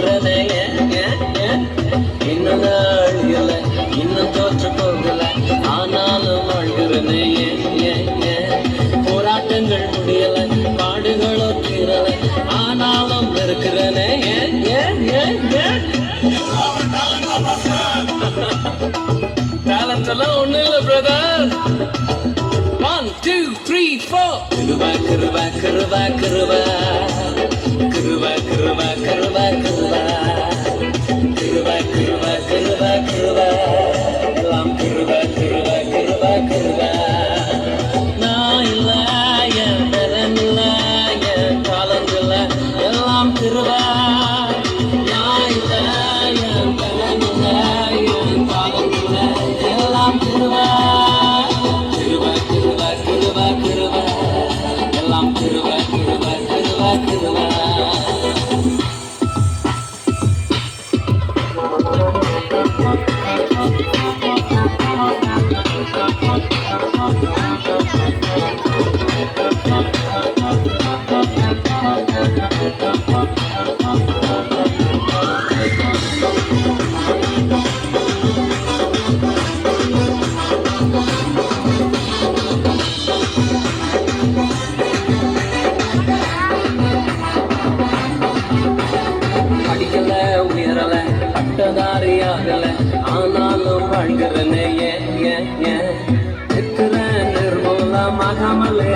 இருக்கிறனே இன்னும் அழியல இன்னும் தோற்று போகல ஆனாலும் வாழ்கிறனே போராட்டங்கள் முடியல பாடுகளோ தீரல ஆனாலும் இருக்கிறனே டேலண்ட் எல்லாம் ஒண்ணு இல்ல பிரதர் 1 2 3 4 கிருபா கிருபா கிருபா கிருபா கிருபா கிருபா கிருபா கிருபா கிருபா கிருபா கிருபா கிருபா எல்லாம் கிருபா கிருபா கிருபா கிருபா நான் இல்ல என் பலன் இல்ல என் காலம் இல்ல எல்லாம் கிருபா நான் இல்ல என் பலன் இல்ல என் காலம் இல்ல எல்லாம் கிருபா கிருபா கிருபா கிருபா கிருபா எல்லாம் கிருபா கிருபா கிருபா கிருபா படிக்கல உயரல பட்டதாரியாகல ஆனாலும் வாழ்கிறனே இருக்கிற நிர்மூலமாகாமலே